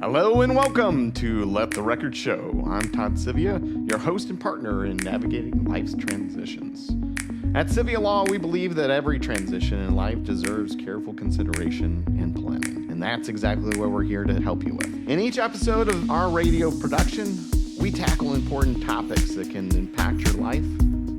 Hello and welcome to Let the Record Show. I'm Todd Sivia, your host and partner in navigating life's transitions. At Sivia Law, we believe that every transition in life deserves careful consideration and planning. And that's exactly what we're here to help you with. In each episode of our radio production, we tackle important topics that can impact your life,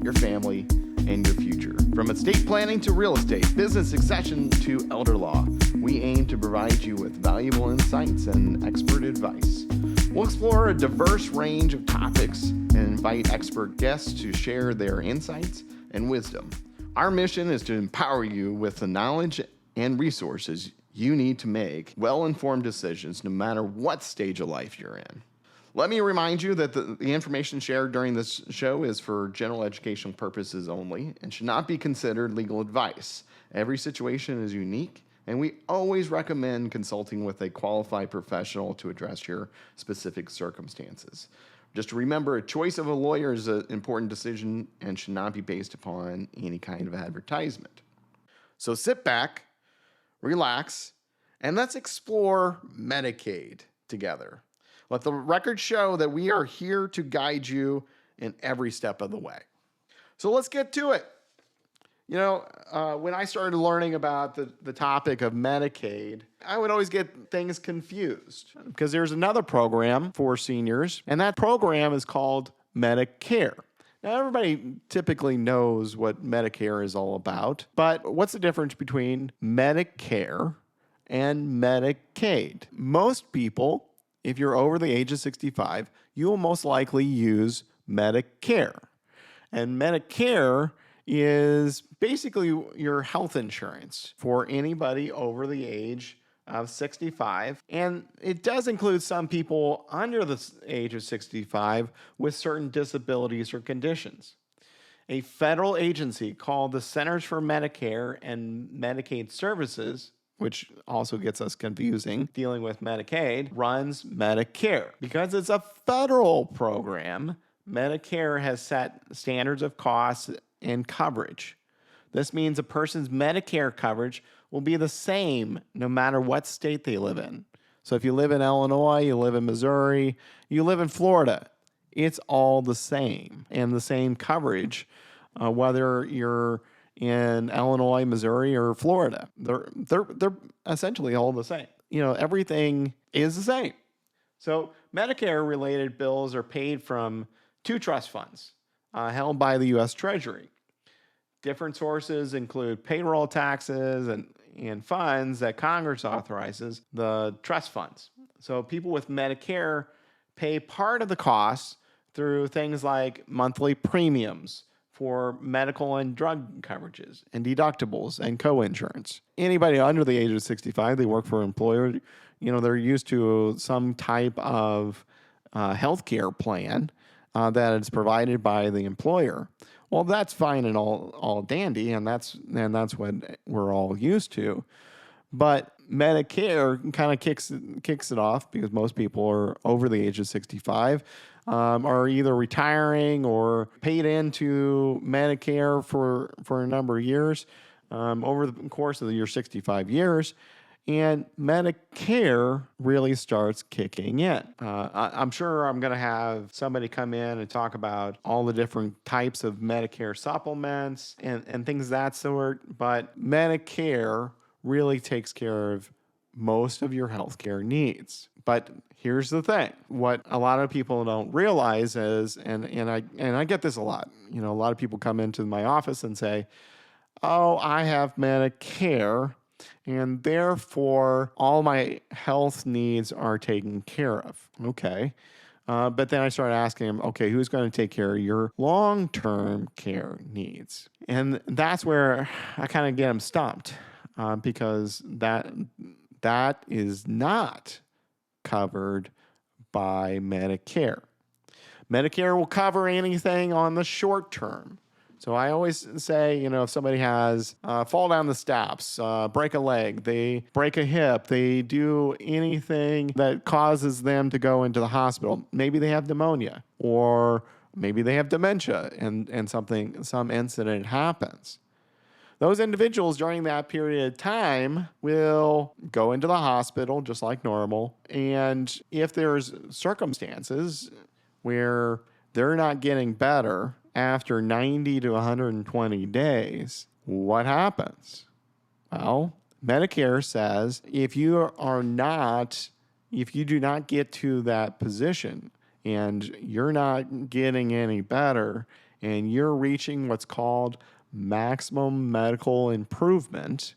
your family, and your future. From estate planning to real estate, business succession to elder law, we aim to provide you with valuable insights and expert advice. We'll explore a diverse range of topics and invite expert guests to share their insights and wisdom. Our mission is to empower you with the knowledge and resources you need to make well-informed decisions no matter what stage of life you're in. Let me remind you that the information shared during this show is for general educational purposes only and should not be considered legal advice. Every situation is unique, and we always recommend consulting with a qualified professional to address your specific circumstances. Just remember, a choice of a lawyer is an important decision and should not be based upon any kind of advertisement. So sit back, relax, and let's explore Medicaid together. Let the record show that we are here to guide you in every step of the way. So let's get to it. You know, when I started learning about the topic of Medicaid, I would always get things confused because there's another program for seniors, and that program is called Medicare. Now, everybody typically knows what Medicare is all about, but what's the difference between Medicare and Medicaid? Most people, if you're over the age of 65, you will most likely use Medicare. And Medicare is basically your health insurance for anybody over the age of 65. And it does include some people under the age of 65 with certain disabilities or conditions. A federal agency called the Centers for Medicare and Medicaid Services, which also gets us confusing, dealing with Medicaid, runs Medicare. Because it's a federal program, Medicare has set standards of costs and coverage. This means a person's Medicare coverage will be the same no matter what state they live in. So if you live in Illinois, you live in Missouri, you live in Florida, it's all the same and the same coverage, whether you're in Illinois, Missouri, or Florida. They're essentially all the same. You know, everything is the same. So Medicare-related bills are paid from two trust funds held by the U.S. Treasury. Different sources include payroll taxes and funds that Congress authorizes, the trust funds. So people with Medicare pay part of the costs through things like monthly premiums for medical and drug coverages and deductibles and co-insurance. Anybody under the age of 65, they work for an employer, you know, they're used to some type of health care plan that is provided by the employer. Well, that's fine and all dandy, and that's what we're all used to. But Medicare kind of kicks it off because most people are over the age of 65, are either retiring or paid into Medicare for a number of years over the course of your 65 years. And Medicare really starts kicking in. I'm sure I'm going to have somebody come in and talk about all the different types of Medicare supplements and things of that sort. But Medicare really takes care of most of your healthcare needs. But here's the thing. What a lot of people don't realize is, and I get this a lot, you know, a lot of people come into my office and say, oh, I have Medicare, and therefore all my health needs are taken care of. Okay. But then I started asking them, okay, who's going to take care of your long-term care needs? And that's where I kind of get them stumped because that is not covered by Medicare. Medicare will cover anything on the short term. So I always say, you know, if somebody has fall down the steps, break a leg, they break a hip, they do anything that causes them to go into the hospital. Maybe they have pneumonia or maybe they have dementia and some incident happens. those individuals during that period of time will go into the hospital just like normal. And if there's circumstances where they're not getting better after 90 to 120 days, what happens? Well, Medicare says if you do not get to that position and you're not getting any better and you're reaching what's called maximum medical improvement,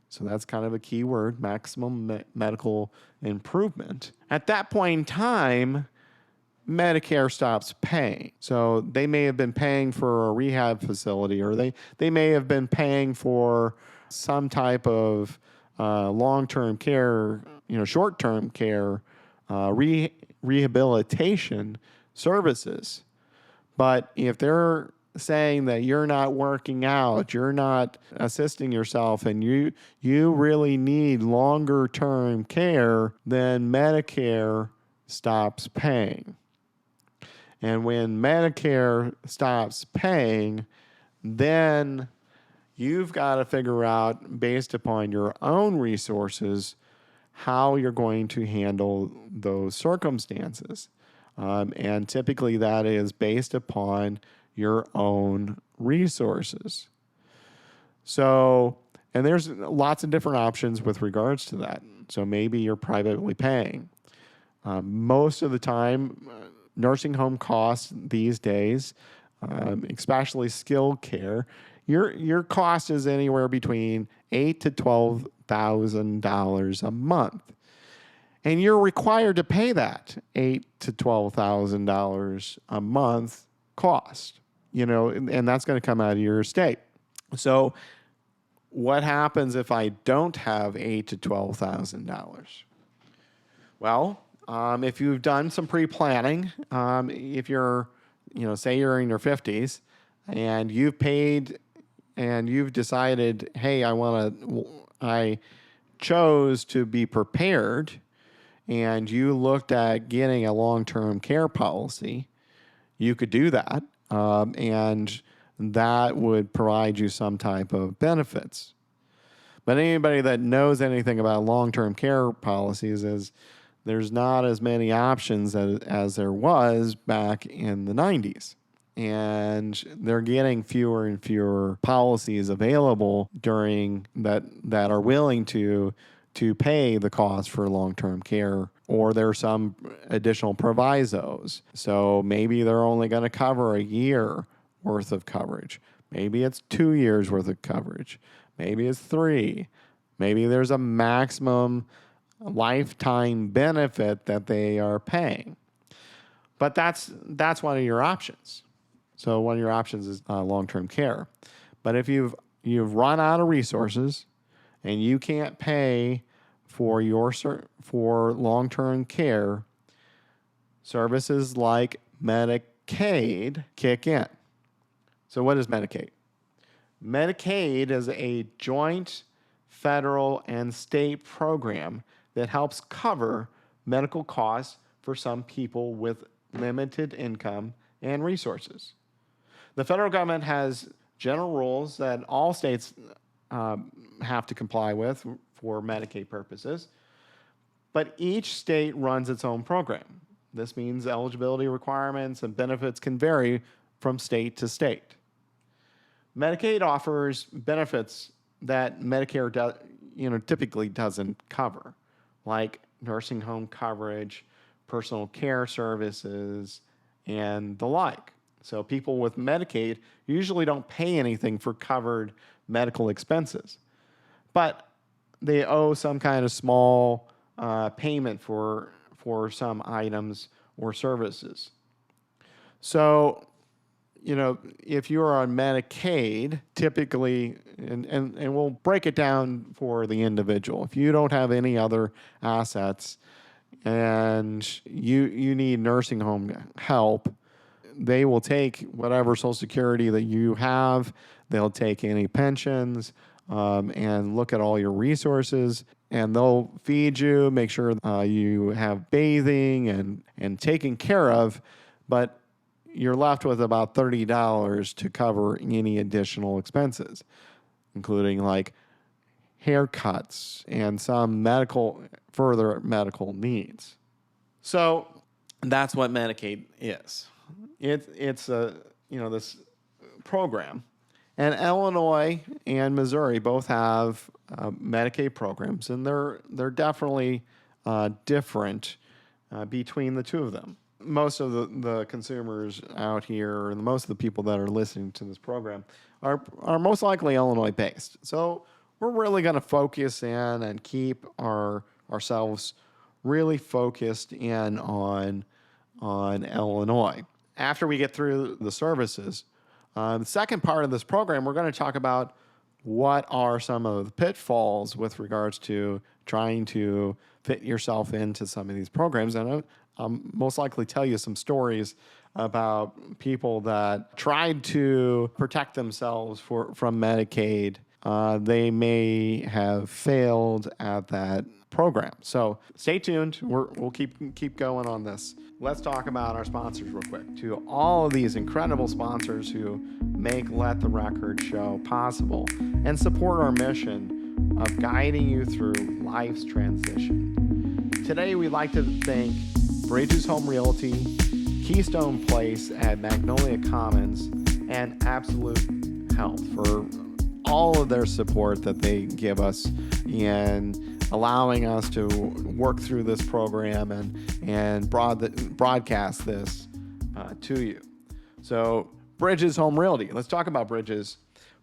so that's kind of a key word, maximum medical improvement, at that point in time, Medicare stops paying. So they may have been paying for a rehab facility, or they may have been paying for some type of long-term care, short-term care, rehabilitation services. But if they're saying that you're not working out, you're not assisting yourself, and you really need longer-term care, then Medicare stops paying. And when Medicare stops paying, then you've got to figure out, based upon your own resources, how you're going to handle those circumstances. And typically that is based upon your own resources. So, and there's lots of different options with regards to that. So maybe you're privately paying. Most of the time, nursing home costs these days, especially skilled care, your cost is anywhere between $8,000 to $12,000 a month. And you're required to pay that $8,000 to $12,000 a month cost, and that's going to come out of your estate. So what happens if I don't have $8,000 to $12,000? Well, if you've done some pre-planning, if you're, say you're in your 50s and you've paid and you've decided, hey, I chose to be prepared, and you looked at getting a long-term care policy, you could do that, and that would provide you some type of benefits. But anybody that knows anything about long-term care policies is there's not as many options as there was back in the 90s. And they're getting fewer and fewer policies available during that are willing to pay the cost for long-term care, or there are some additional provisos. So maybe they're only going to cover a year worth of coverage. Maybe it's 2 years worth of coverage. Maybe it's 3. Maybe there's a maximum lifetime benefit that they are paying. But that's one of your options. So one of your options is long-term care. But if you've run out of resources and you can't pay for long-term care, services like Medicaid kick in. So what is Medicaid? Medicaid is a joint federal and state program that helps cover medical costs for some people with limited income and resources. The federal government has general rules that all states have to comply with for Medicaid purposes, but each state runs its own program. This means eligibility requirements and benefits can vary from state to state. Medicaid offers benefits that Medicare typically doesn't cover, like nursing home coverage, personal care services, and the like. So people with Medicaid usually don't pay anything for covered medical expenses, but they owe some kind of small payment for some items or services. So, if you're on Medicaid, typically, and we'll break it down for the individual. If you don't have any other assets and you need nursing home help, they will take whatever Social Security that you have. They'll take any pensions and look at all your resources, and they'll feed you, make sure you have bathing and taken care of, but you're left with about $30 to cover any additional expenses. including like haircuts and some further medical needs. So that's what Medicaid is. It's this program, and Illinois and Missouri both have Medicaid programs, and they're definitely different between the two of them. Most of the consumers out here, and most of the people that are listening to this program, are most likely Illinois based. So we're really going to focus in and keep ourselves really focused in on Illinois. After we get through the services, the second part of this program, we're going to talk about what are some of the pitfalls with regards to trying to fit yourself into some of these programs. And I'll most likely tell you some stories about people that tried to protect themselves from Medicaid. They may have failed at that program. So stay tuned. We'll keep going on this. Let's talk about our sponsors real quick. To all of these incredible sponsors who make Let the Record Show possible and support our mission of guiding you through life's transition. Today, we'd like to thank Bridges Home Realty, Keystone Place at Magnolia Commons, and Absolute Health for all of their support that they give us and allowing us to work through this program and broadcast this to you. So Bridges Home Realty. Let's talk about Bridges.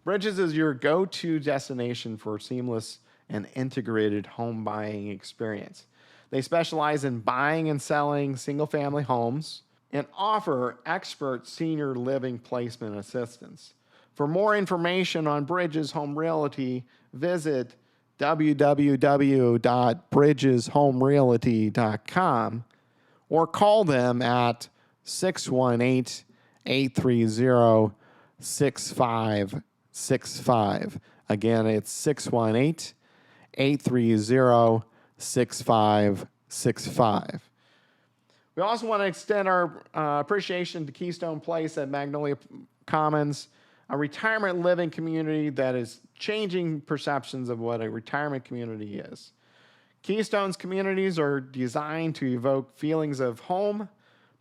Bridges is your go-to destination for seamless and integrated home buying experience. They specialize in buying and selling single-family homes and offer expert senior living placement assistance. For more information on Bridges Home Realty, visit www.bridgeshomerealty.com or call them at 618-830-6565. Again, it's 618-830-6565. We also want to extend our appreciation to Keystone Place at Magnolia Commons, a retirement living community that is changing perceptions of what a retirement community is. Keystone's communities are designed to evoke feelings of home,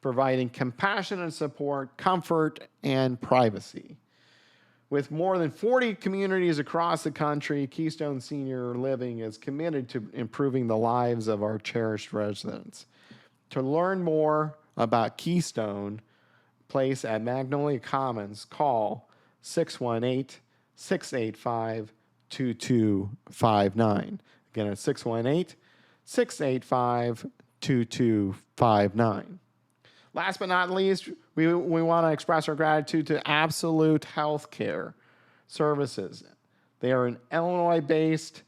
providing compassionate support, comfort, and privacy. With more than 40 communities across the country, Keystone Senior Living is committed to improving the lives of our cherished residents. To learn more about Keystone Place at Magnolia Commons, call 618-685-2259. Again, it's 618-685-2259. Last but not least, we want to express our gratitude to Absolute Healthcare Services. They are an Illinois-based,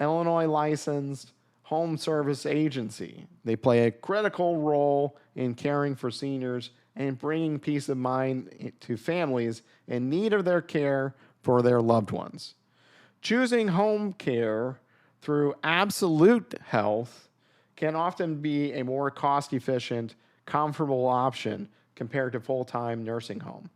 Illinois-licensed home service agency. They play a critical role in caring for seniors and bringing peace of mind to families in need of their care for their loved ones. Choosing home care through Absolute Health can often be a more cost-efficient, comfortable option compared to full-time nursing home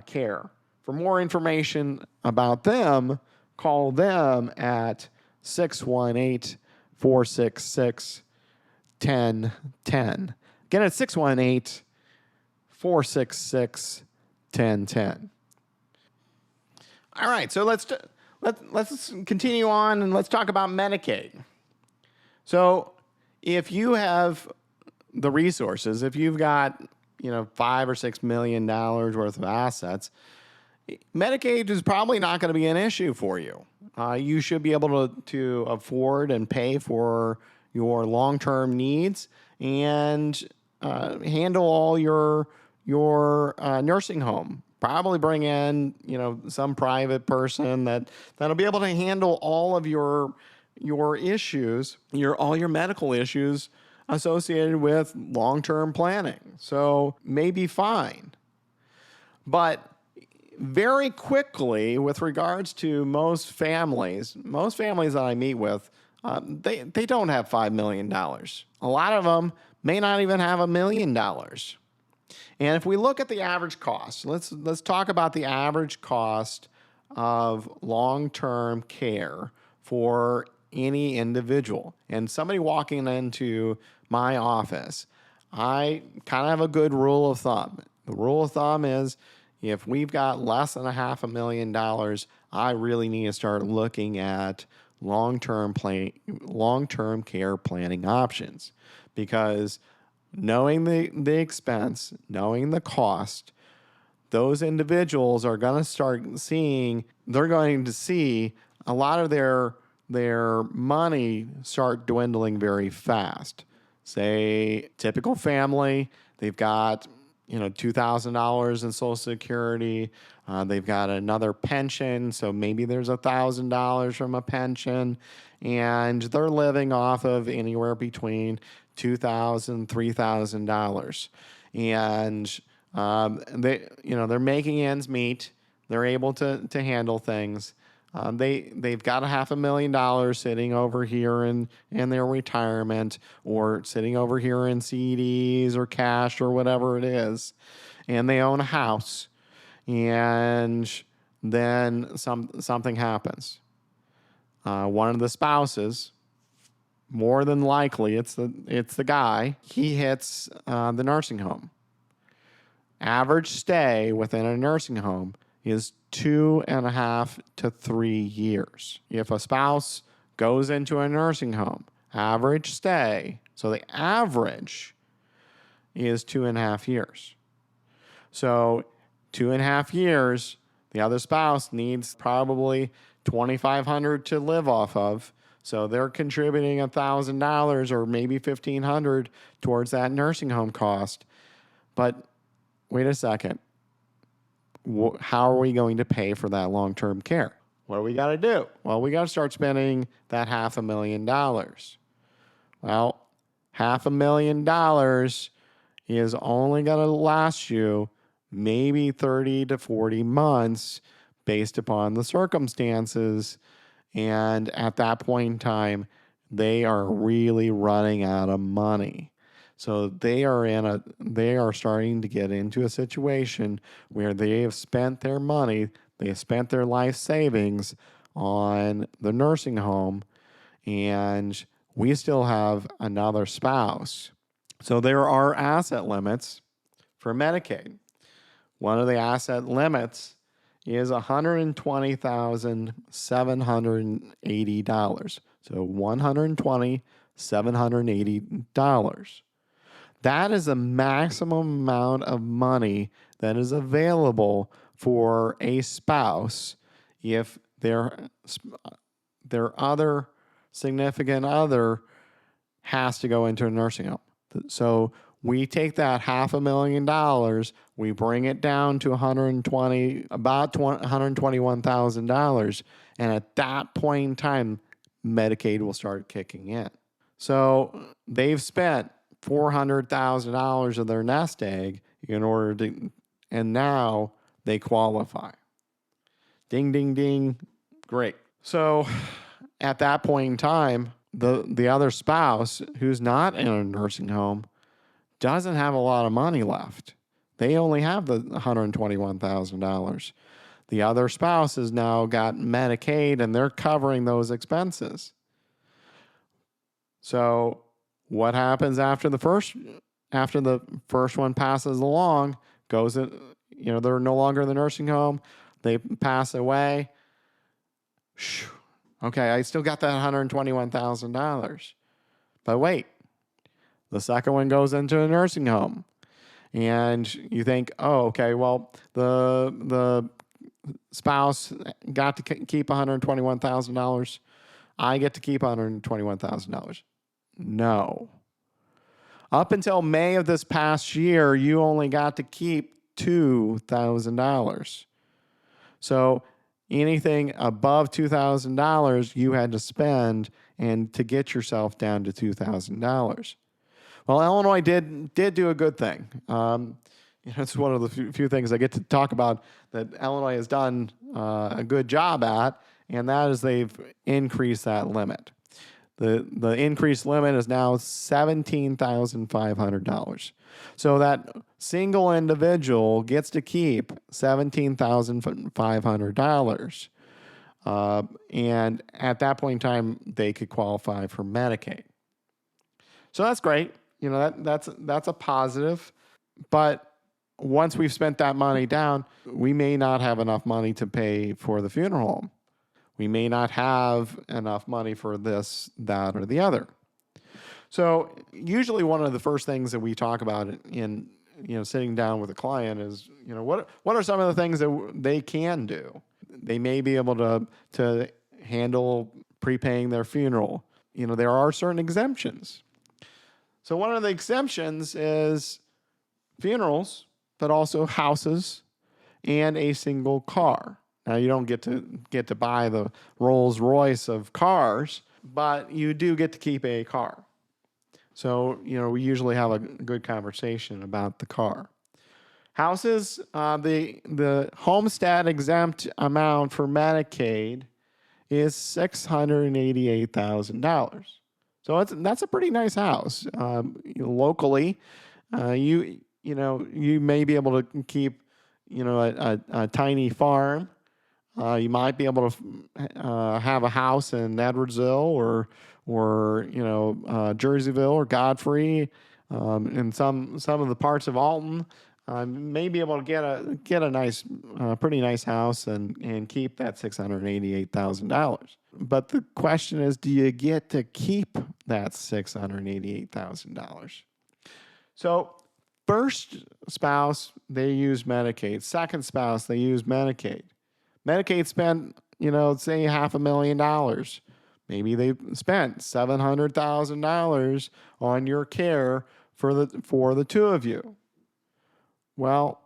care. For more information about them, call them at 618-466-1010. Again, it's 618-466-1010. All right, so let's continue on and let's talk about Medicaid. So if you have the resources, if you've got $5 or $6 million worth of assets, Medicaid is probably not going to be an issue for you. You should be able to afford and pay for your long-term needs and handle all your nursing home. Probably bring in some private person that'll be able to handle all of your issues, all your medical issues associated with long-term planning. So maybe fine. But very quickly, with regards to most families that I meet with, they don't have $5 million. A lot of them may not even have $1 million. And if we look at the average cost, let's talk about the average cost of long-term care for any individual. And somebody walking into my office, I kind of have a good rule of thumb. The rule of thumb is if we've got less than $500,000, I really need to start looking at long-term care planning options, because knowing the expense, knowing the cost, those individuals are going to they're going to see a lot of their money start dwindling very fast. Say, typical family, they've got $2,000 in Social Security. They've got another pension, so maybe there's $1,000 from a pension, and they're living off of anywhere between $2,000, $3,000, and they're making ends meet. They're able to handle things. They've got $500,000 sitting over here in their retirement, or sitting over here in CDs or cash or whatever it is, and they own a house, and then something happens. One of the spouses, more than likely it's the guy, he hits the nursing home. Average stay within a nursing home is 2.5 to 3 years. If a spouse goes into a nursing home, average stay, so the average is 2.5 years. So 2.5 years, the other spouse needs probably $2,500 to live off of. So they're contributing $1,000 or maybe $1,500 towards that nursing home cost. But wait a second. How are we going to pay for that long-term care? What do we got to do? Well, we got to start spending that $500,000. Well, $500,000 is only going to last you maybe 30 to 40 months based upon the circumstances. And at that point in time, they are really running out of money. So they are starting to get into a situation where they have spent their money, they have spent their life savings on the nursing home, and we still have another spouse. So there are asset limits for Medicaid. One of the asset limits is $120,780. So $120,780. That is the maximum amount of money that is available for a spouse if their other significant other has to go into a nursing home. So we take that $500,000, we bring it down to $121,000, and at that point in time, Medicaid will start kicking in. So they've spent $400,000 of their nest egg and now they qualify. Ding, ding, ding. Great. So at that point in time, the other spouse who's not in a nursing home doesn't have a lot of money left. They only have the $121,000. The other spouse has now got Medicaid and they're covering those expenses. So what happens after the first one passes along, they're no longer in the nursing home, they pass away. Okay, I still got that $121,000. But wait, the second one goes into a nursing home. And you think, oh, okay, well, the spouse got to keep $121,000. I get to keep $121,000. No. Up until May of this past year, you only got to keep $2,000. So anything above $2,000, you had to spend and to get yourself down to $2,000. Well, Illinois did do a good thing. It's one of the few things I get to talk about that Illinois has done a good job at, and that is they've increased that limit. The increased limit is now $17,500. So that single individual gets to keep $17,500. And at that point in time, they could qualify for Medicaid. So that's great. That's a positive. But once we've spent that money down, we may not have enough money to pay for the funeral home. We may not have enough money for this, that, or the other. So usually one of the first things that we talk about in sitting down with a client is, what are some of the things that they can do? They may be able to handle prepaying their funeral. There are certain exemptions. So one of the exemptions is funerals, but also houses and a single car. Now, you don't get to buy the Rolls Royce of cars, but you do get to keep a car. So, we usually have a good conversation about the car. Houses, the homestead exempt amount for Medicaid is $688,000. So that's a pretty nice house. Locally, you may be able to keep a tiny farm. You might be able to have a house in Edwardsville or Jerseyville or Godfrey, in some of the parts of Alton. May be able to get a nice, pretty nice house and keep that $688,000. But the question is, do you get to keep that $688,000? So first spouse, they use Medicaid. Second spouse, they use Medicaid. Medicaid spent, say $500,000. Maybe they spent $700,000 on your care for the two of you. Well,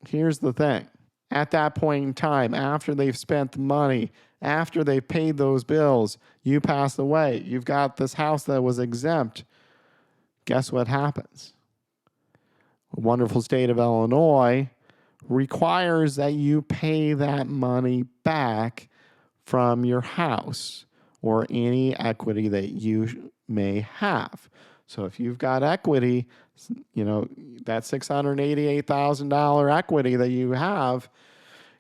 here's the thing. At that point in time, after they've spent the money, after they've paid those bills, you pass away. You've got this house that was exempt. Guess what happens? The wonderful state of Illinois requires that you pay that money back from your house or any equity that you may have. So if you've got equity, that $688,000 equity that you have,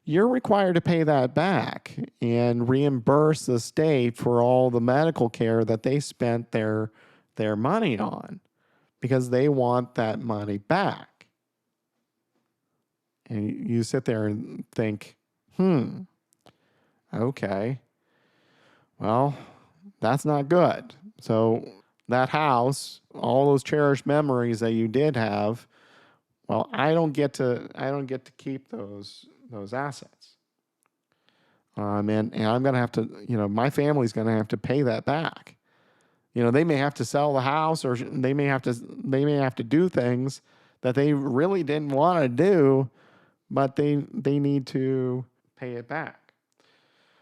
you're required to pay that back and reimburse the state for all the medical care that they spent their money on, because they want that money back. And you sit there and think, okay, well, that's not good. So that house, all those cherished memories that you did have, well, I don't get to keep those assets. And I'm going to have to, my family's going to have to pay that back. They may have to sell the house, or they may have to do things that they really didn't want to do, but they need to pay it back.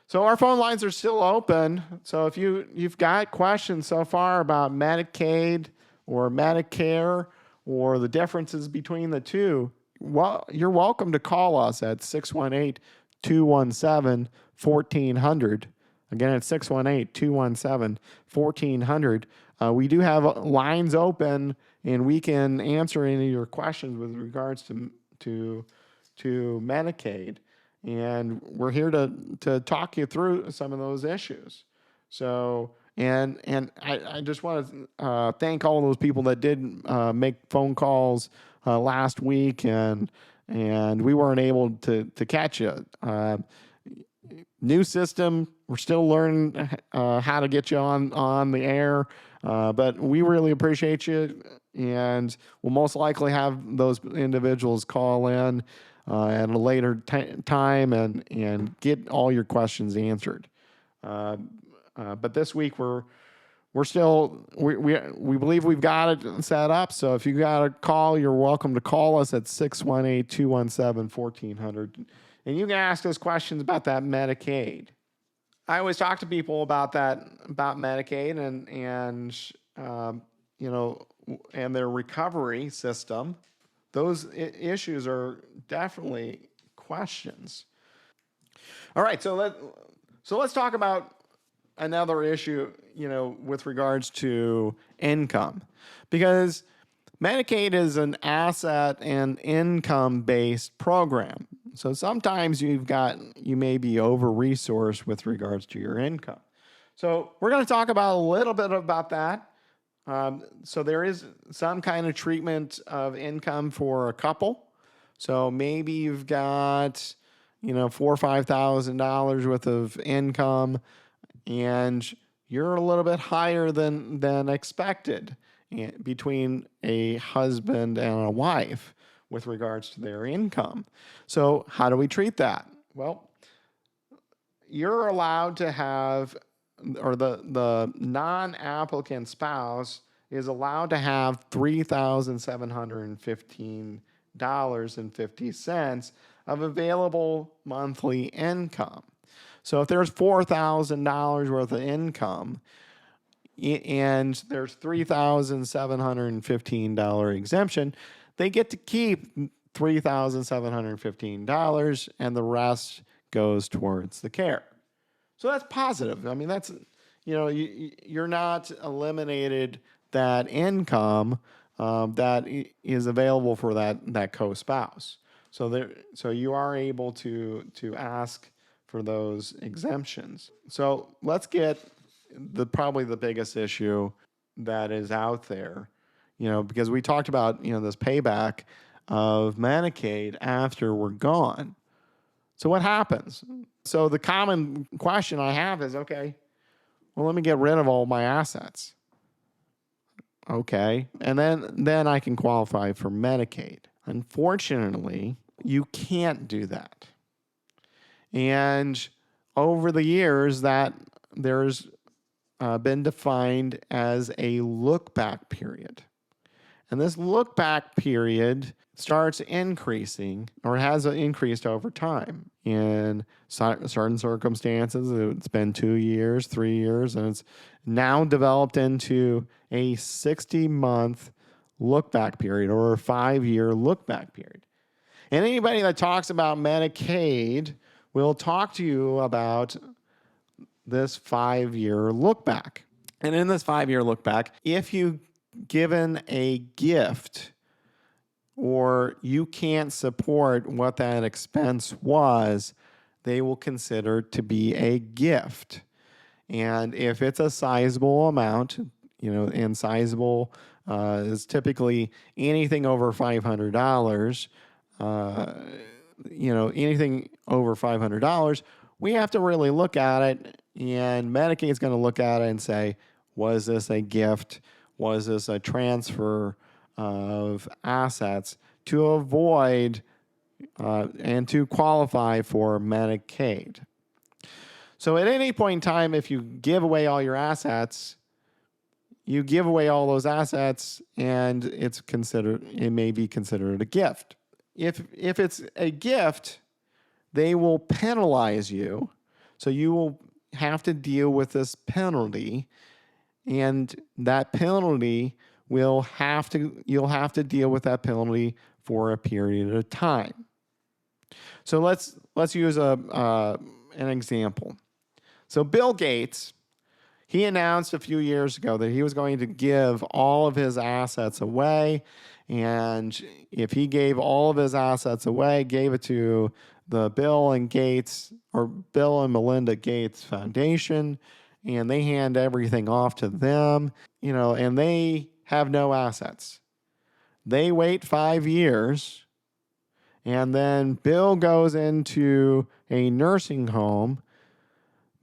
So our phone lines are still open. So if you've got questions so far about Medicaid or Medicare or the differences between the two, well, you're welcome to call us at 618-217-1400. Again, it's 618-217-1400. We do have lines open, and we can answer any of your questions with regards to Medicaid. And we're here to talk you through some of those issues. So, and I just want to thank all those people that did make phone calls last week, and we weren't able to catch you. New system, we're still learning how to get you on the air, but we really appreciate you, and we'll most likely have those individuals call in at a later time and get all your questions answered. But this week we believe we've got it set up. So if you got a call, you're welcome to call us at 618-217-1400, and you can ask us questions about that Medicaid. I always talk to people about Medicaid and their recovery system. Those issues are definitely questions. All right, so let's talk about another issue, with regards to income, because Medicaid is an asset and income based program. So sometimes you may be over resourced with regards to your income. So we're going to talk about a little bit about that. So there is some kind of treatment of income for a couple. So maybe you've got, $4,000 or $5,000 worth of income, and you're a little bit higher than expected between a husband and a wife with regards to their income. So how do we treat that? Well, you're allowed to have, or the non-applicant spouse is allowed to have $3,715.50 of available monthly income. So if there's $4,000 worth of income and there's $3,715 exemption, they get to keep $3,715 and the rest goes towards the care. So that's positive. I mean, that's, you're not eliminated that income that is available for that co-spouse. So you are able to ask for those exemptions. So let's get probably the biggest issue that is out there, because we talked about, this payback of Medicaid after we're gone. So what happens? So the common question I have is, okay, well, let me get rid of all my assets. Okay. And then I can qualify for Medicaid. Unfortunately, you can't do that. And over the years, that there's been defined as a look-back period. And this look-back period starts increasing, or has increased over time. In certain circumstances, it's been 2 years, 3 years, and it's now developed into a 60-month look-back period, or a 5-year look-back period. And anybody that talks about Medicaid will talk to you about this 5-year look-back. And in this 5-year look-back, if you given a gift, or you can't support what that expense was, they will consider to be a gift. And if it's a sizable amount, and sizable is typically anything over $500, anything over $500, we have to really look at it, and Medicaid is going to look at it and say, was this a gift? Was this a transfer of assets to avoid and to qualify for Medicaid? So at any point in time, if you give away all your assets, you give away all those assets, and it may be considered a gift. If it's a gift, they will penalize you. So you will have to deal with this penalty, and that penalty you'll have to deal with that penalty for a period of time. So let's use an example. So Bill Gates, he announced a few years ago that he was going to give all of his assets away. And if he gave all of his assets away, gave it to the Bill and Melinda Gates Foundation, and they hand everything off to them, and they have no assets. They wait 5 years, and then Bill goes into a nursing home.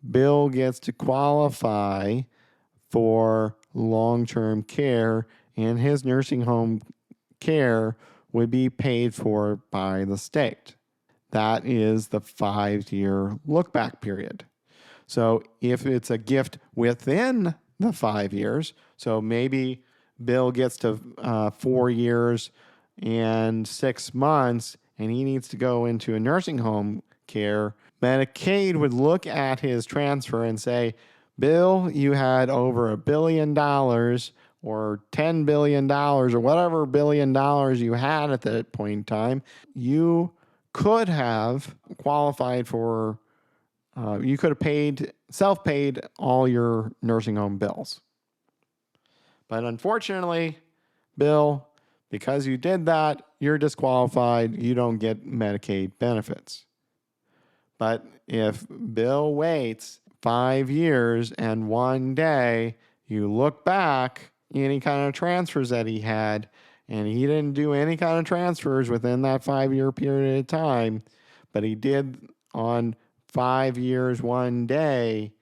Bill gets to qualify for long-term care, and his nursing home care would be paid for by the state. That is the 5-year look-back period. So if it's a gift within the 5 years, so maybe Bill gets to 4 years and 6 months, and he needs to go into a nursing home care, Medicaid would look at his transfer and say, Bill, you had over $1 billion or $10 billion or whatever $1 billion you had at that point in time. You could have qualified for you could have self-paid all your nursing home bills. But unfortunately, Bill, because you did that, you're disqualified. You don't get Medicaid benefits. But if Bill waits 5 years and one day you look back, any kind of transfers that he had, and he didn't do any kind of transfers within that 5-year period of time, but he did on 5 years, one day,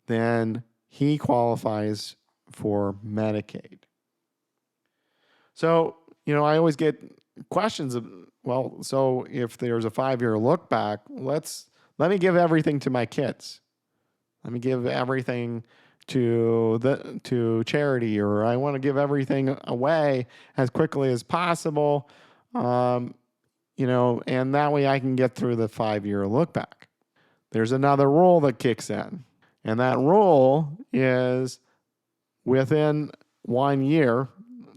then he qualifies for Medicaid. So, I always get questions of, well, so if there's a 5-year look back, let me give everything to my kids. Let me give everything to charity, or I want to give everything away as quickly as possible, and that way I can get through the 5-year look back. There's another rule that kicks in, and that rule is within 1 year,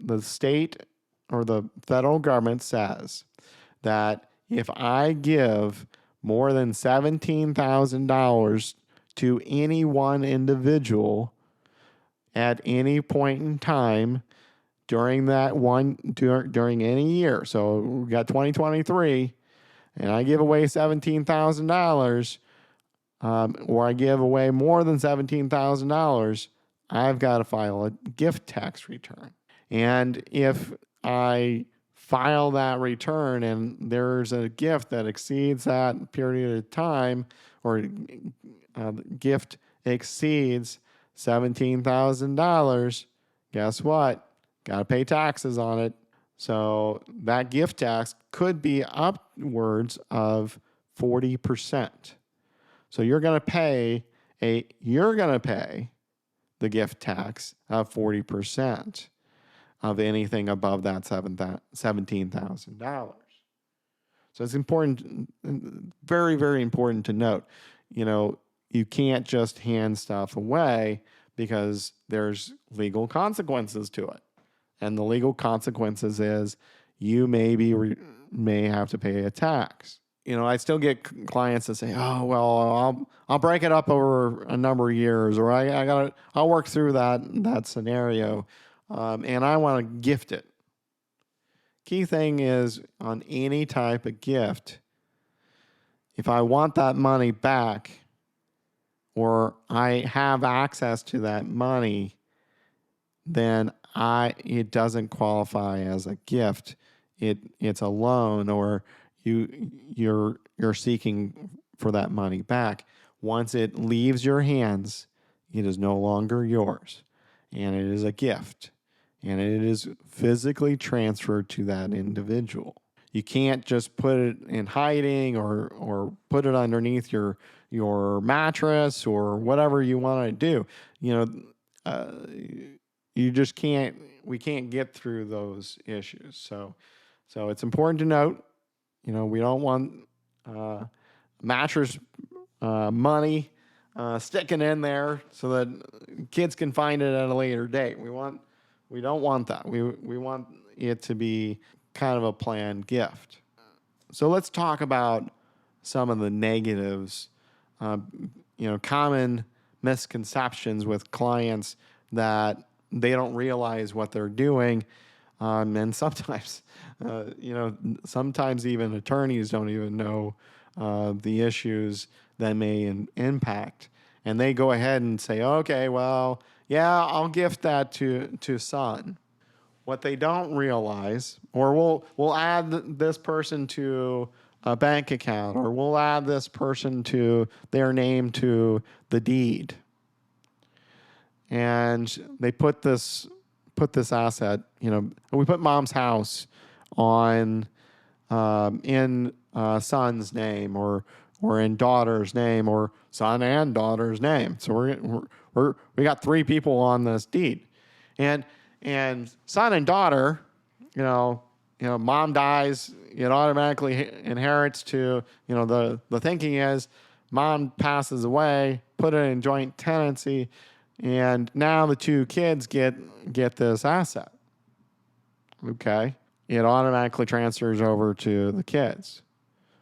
the state or the federal government says that if I give more than $17,000 to any one individual at any point in time during any year, so we got 2023, and I give away $17,000, or I give away more than $17,000, I've got to file a gift tax return. And if I file that return and there's a gift that exceeds that period of time, or the gift exceeds $17,000, guess what? Got to pay taxes on it. So that gift tax could be upwards of 40%. So you're going to pay the gift tax of 40% of anything above that $17,000. So it's important, very, very important to note, you can't just hand stuff away because there's legal consequences to it. And the legal consequences is you may have to pay a tax. I still get clients that say, "Oh, well, I'll break it up over a number of years, or I'll work through that scenario, and I want to gift it." Key thing is on any type of gift, if I want that money back, or I have access to that money, then it doesn't qualify as a gift. It's a loan, or you're seeking for that money back. Once it leaves your hands, it is no longer yours, and it is a gift, and it is physically transferred to that individual. You can't just put it in hiding or put it underneath your mattress or whatever you want to do. You just can't. We can't get through those issues. So it's important to note. We don't want mattress money sticking in there so that kids can find it at a later date. We don't want that. We want it to be kind of a planned gift. So let's talk about some of the negatives, common misconceptions with clients that they don't realize what they're doing. And sometimes, sometimes even attorneys don't even know the issues that may impact. And they go ahead and say, okay, well, yeah, I'll gift that to son. What they don't realize, or we'll add this person to a bank account, or we'll add this person to their name to the deed. And they put this asset, we put mom's house on in son's name, or in daughter's name, or son and daughter's name. So we got 3 people on this deed, and son and daughter, mom dies, it automatically inherits to, the thinking is mom passes away, put it in joint tenancy, and now the 2 kids get this asset. Okay. It automatically transfers over to the kids.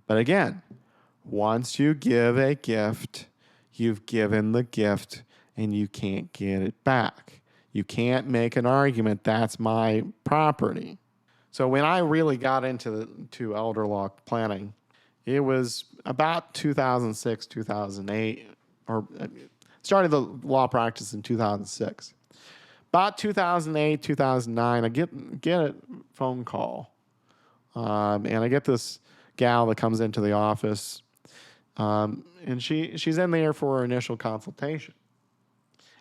But again, Once you give a gift, you've given the gift and you can't get it back. You can't make an argument that's my property. So when I really got to elder law planning, it was about 2006, 2008, or started the law practice in 2006. About 2008, 2009, I get a phone call, and I get this gal that comes into the office, and she's in there for her initial consultation.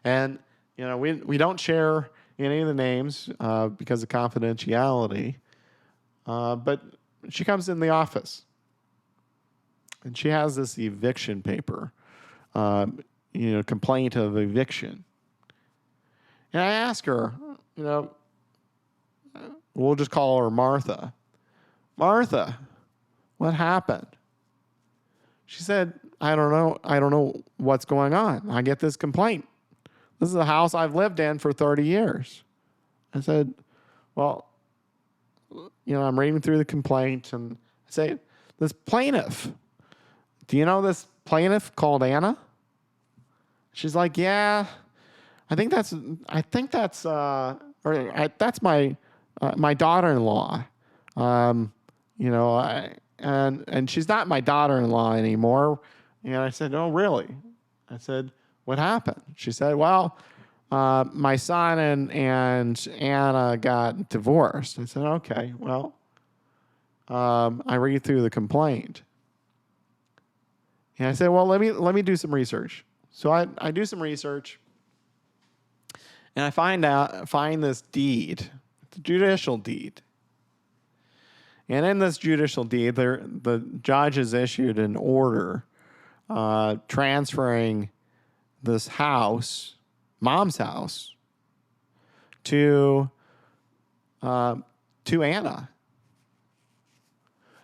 And we don't share any of the names because of confidentiality, but she comes in the office, and she has this eviction paper, complaint of eviction. And I ask her, we'll just call her Martha. Martha, what happened? She said, I don't know what's going on. I get this complaint. This is a house I've lived in for 30 years. I said, well, I'm reading through the complaint, and I say, this plaintiff, do you know this plaintiff called Anna? She's like, yeah, that's my daughter-in-law. And she's not my daughter-in-law anymore. And I said, oh, really? I said, what happened? She said, well, my son and Anna got divorced. I said, okay, well, I read through the complaint. And I said, well, let me do some research. So I do some research, and I find this deed, the judicial deed. And in this judicial deed, the judge has issued an order transferring this house, mom's house, to Anna.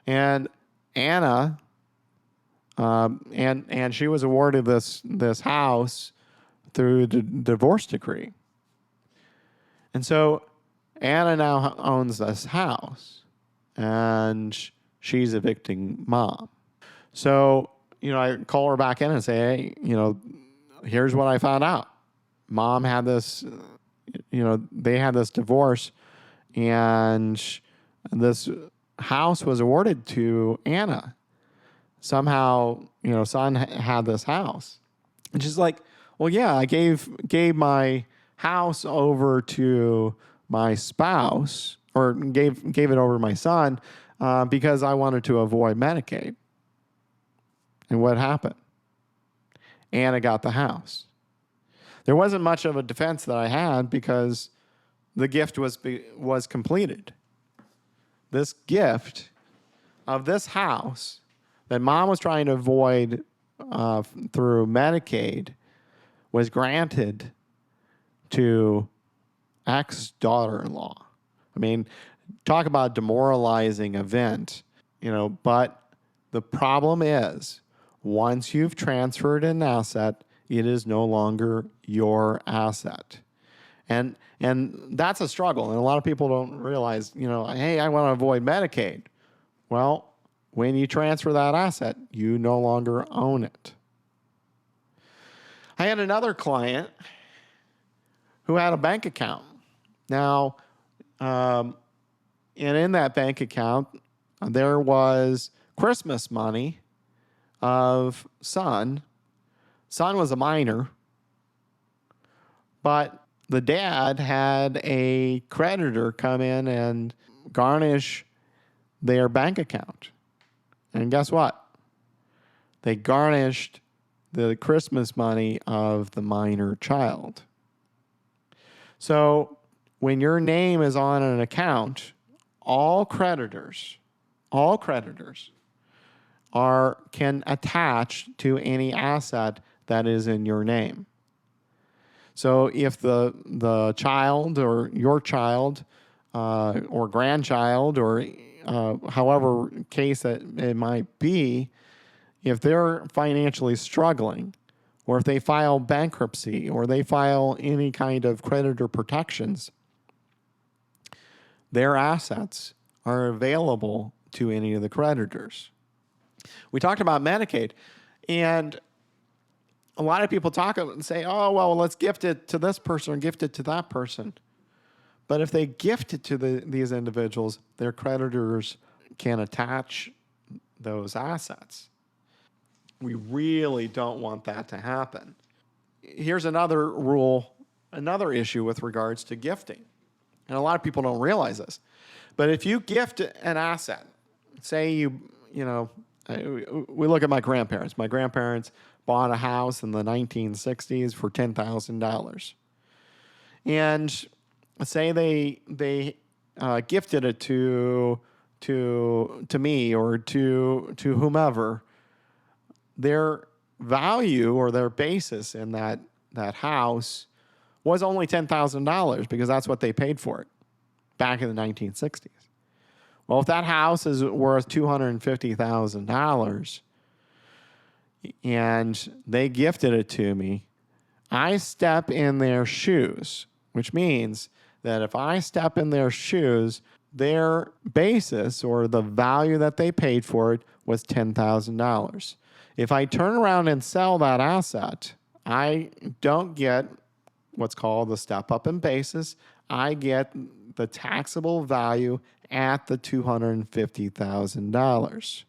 And Anna, and she was awarded this house through the divorce decree. And so Anna now owns this house, and she's evicting mom. So, I call her back in and say, hey, here's what I found out. Mom had this, they had this divorce, and this house was awarded to Anna. Somehow, son had this house. And she's like, well, yeah, I gave my house over to my spouse, or gave it over to my son, because I wanted to avoid Medicaid. And what happened? Anna got the house. There wasn't much of a defense that I had because the gift was completed. This gift of this house that mom was trying to avoid through Medicaid was granted to ex-daughter-in-law. I mean, talk about a demoralizing event, but the problem is once you've transferred an asset, it is no longer your asset. And that's a struggle. And a lot of people don't realize, hey, I want to avoid Medicaid. Well, when you transfer that asset, you no longer own it. I had another client who had a bank account. Now, and in that bank account, there was Christmas money of son. Son was a minor, but the dad had a creditor come in and garnish their bank account. And guess what? They garnished the Christmas money of the minor child. So when your name is on an account, all creditors can attach to any asset that is in your name. So if the child or your child or grandchild or however case that it might be, if they're financially struggling, or if they file bankruptcy, or they file any kind of creditor protections, their assets are available to any of the creditors. We talked about Medicaid, and a lot of people talk and say, oh, well, let's gift it to this person or gift it to that person. But if they gift it to these individuals, their creditors can attach those assets. We really don't want that to happen. Here's another rule, another issue with regards to gifting. And a lot of people don't realize this. But if you gift an asset, say we look at my grandparents. My grandparents bought a house in the 1960s for $10,000. And say they gifted it to me or to whomever. Their value or their basis in that house was only $10,000 because that's what they paid for it back in the 1960s. Well, if that house is worth $250,000 and they gifted it to me, I step in their shoes, which means that if I step in their shoes, their basis or the value that they paid for it was $10,000. If I turn around and sell that asset, I don't get what's called the step up in basis. I get the taxable value at the $250,000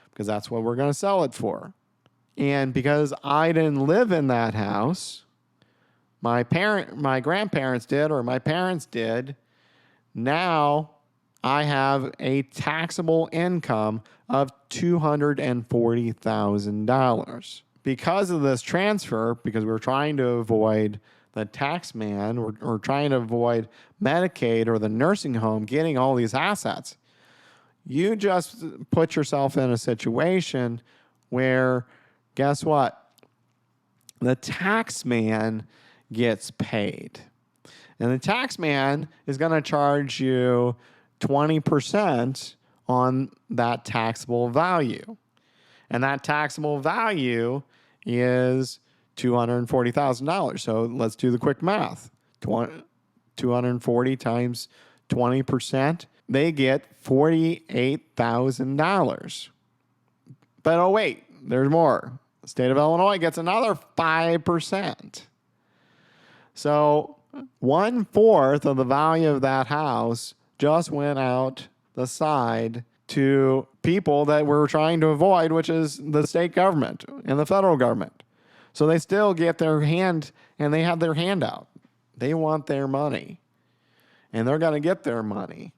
because that's what we're going to sell it for. And because I didn't live in that house, my grandparents did, or my parents did, now I have a taxable income of $240,000. Because of this transfer, because we're trying to avoid the tax man, or trying to avoid Medicaid or the nursing home getting all these assets, you just put yourself in a situation where, guess what? The tax man gets paid. And the tax man is going to charge you 20% on that taxable value. And that taxable value is $240,000. So let's do the quick math. 240 times 20%, they get $48,000. But oh wait, there's more. The state of Illinois gets another 5%. So 1/4 of the value of that house just went out the side to people that we're trying to avoid, which is the state government and the federal government. So they still get their hand, and they have their hand out. They want their money, and they're going to get their money.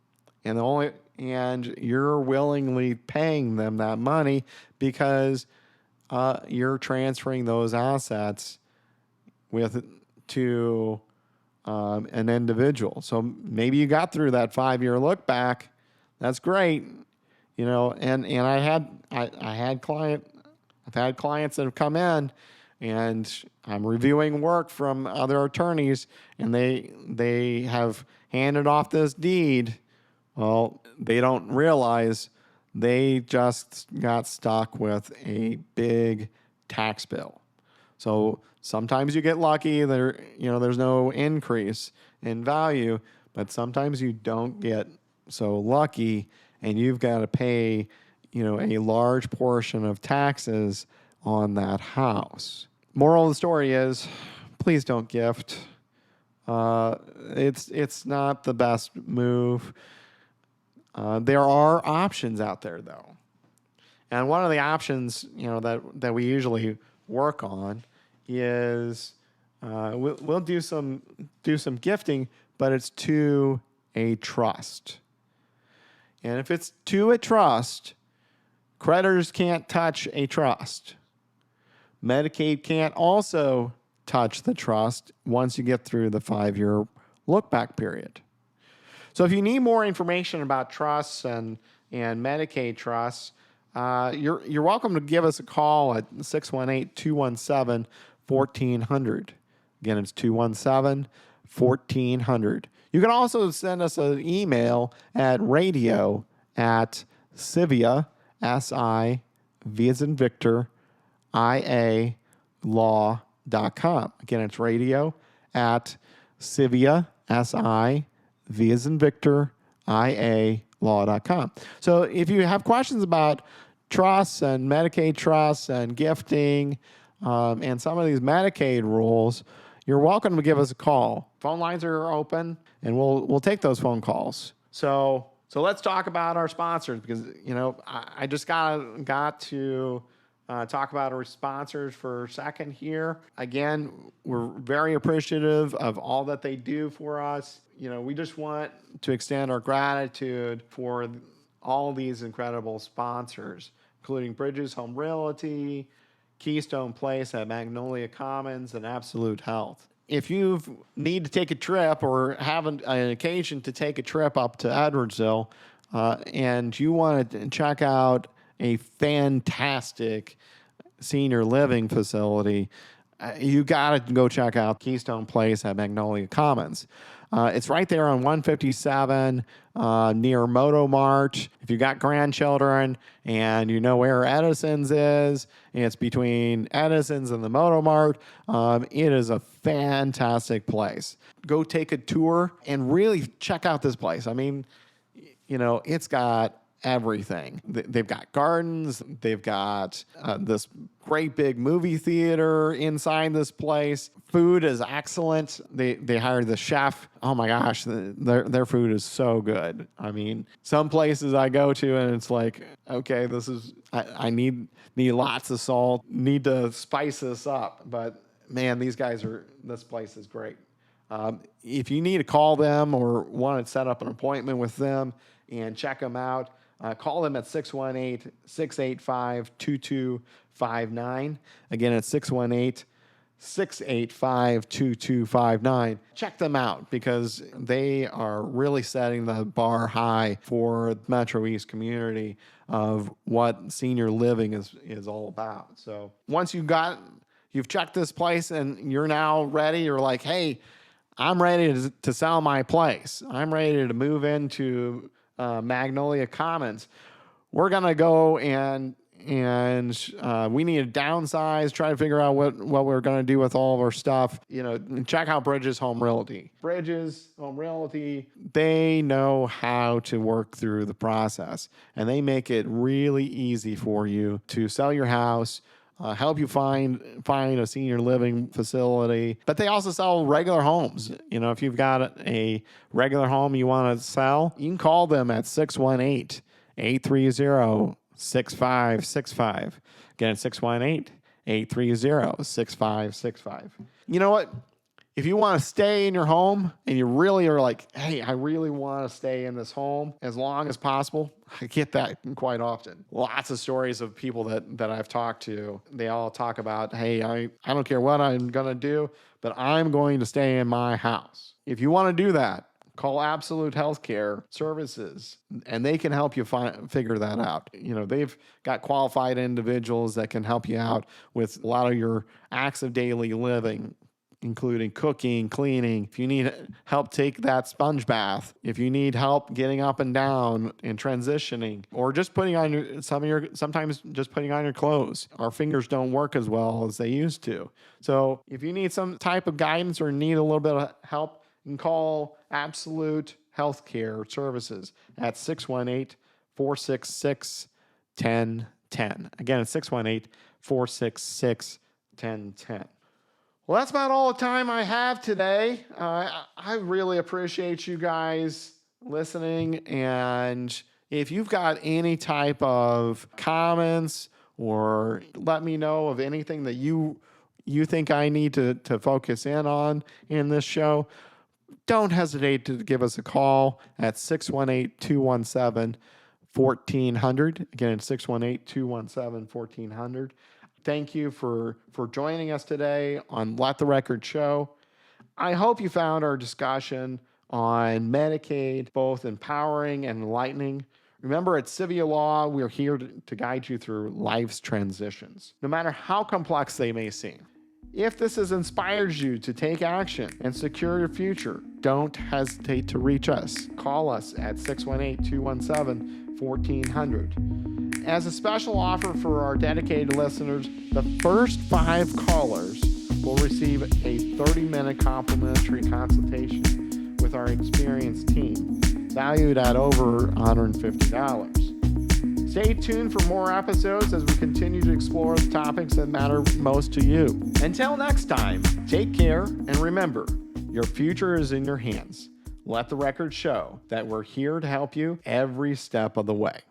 And you're willingly paying them that money because you're transferring those assets to an individual. So maybe you got through that 5-year look back. That's great. And I've had clients that have come in, and I'm reviewing work from other attorneys, and they have handed off this deed. Well, they don't realize they just got stuck with a big tax bill. So sometimes you get lucky. There's no increase in value, but sometimes you don't get so lucky, and you've got to pay, a large portion of taxes on that house. Moral of the story is, please don't gift. It's not the best move. There are options out there, though, and one of the options that we usually work on is we'll do some gifting, but it's to a trust. And if it's to a trust, creditors can't touch a trust. Medicaid can't also touch the trust once you get through the 5-year look-back period. So if you need more information about trusts and Medicaid trusts, you're welcome to give us a call at 618-217-1400. Again, it's 217-1400. You can also send us an email at radio@Sivia, S-I-V as in Victor, I-A, law.com. Again, it's radio@Sivia, S-I-V as in Victor, I-A, law.com. So if you have questions about trusts and Medicaid trusts and gifting and some of these Medicaid rules, you're welcome to give us a call. Phone lines are open, and we'll take those phone calls. So let's talk about our sponsors, because I just got to talk about our sponsors for a second here. Again, we're very appreciative of all that they do for us. We just want to extend our gratitude for all these incredible sponsors, including Bridges Home Realty, Keystone Place at Magnolia Commons, and Absolute Health. If you need to take a trip or have an occasion to take a trip up to Edwardsville and you want to check out a fantastic senior living facility, you got to go check out Keystone Place at Magnolia Commons. It's right there on 157 near Moto Mart. If you got grandchildren and you know where Edison's is, it's between Edison's and the Moto Mart. It is a fantastic place. Go take a tour and really check out this place. I mean, it's got everything. They've got gardens. They've got this great big movie theater inside this place. Food is excellent. They hired the chef. Oh my gosh, their food is so good. I mean, some places I go to and it's like, okay, I need lots of salt, need to spice this up. But man, this place is great. If you need to call them or want to set up an appointment with them and check them out, call them at 618-685-2259. Again, it's 618-685-2259. Check them out because they are really setting the bar high for the Metro East community of what senior living is all about. So once you've checked this place and you're now ready, you're like, hey, I'm ready to sell my place. I'm ready to move into Magnolia Commons. We're gonna go and we need to downsize, try to figure out what we're gonna do with all of our stuff. Check out Bridges Home Realty. Bridges Home Realty, they know how to work through the process, and they make it really easy for you to sell your house. Help you find a senior living facility. But they also sell regular homes. If you've got a regular home you want to sell, you can call them at 618-830-6565. Again, 618-830-6565. You know what? If you want to stay in your home and you really are like, hey, I really want to stay in this home as long as possible, I get that quite often. Lots of stories of people that I've talked to, they all talk about, hey, I don't care what I'm going to do, but I'm going to stay in my house. If you want to do that, call Absolute Healthcare Services, and they can help you figure that out. They've got qualified individuals that can help you out with a lot of your acts of daily living, including cooking, cleaning. If you need help take that sponge bath, if you need help getting up and down and transitioning, or just putting on sometimes just putting on your clothes. Our fingers don't work as well as they used to. So if you need some type of guidance or need a little bit of help, you can call Absolute Healthcare Services at 618-466-1010. Again, it's 618-466-1010. Well, that's about all the time I have today. I really appreciate you guys listening. And if you've got any type of comments or let me know of anything that you think I need to focus in on in this show, don't hesitate to give us a call at 618-217-1400. Again, it's 618-217-1400. Thank you for joining us today on Let the Record Show. I hope you found our discussion on Medicaid both empowering and enlightening. Remember, at Sivia Law, we're here to guide you through life's transitions, no matter how complex they may seem. If this has inspired you to take action and secure your future, don't hesitate to reach us. Call us at 618-217-1400. As a special offer for our dedicated listeners, the first 5 callers will receive a 30-minute complimentary consultation with our experienced team, valued at over $150. Stay tuned for more episodes as we continue to explore the topics that matter most to you. Until next time, take care and remember, your future is in your hands. Let the record show that we're here to help you every step of the way.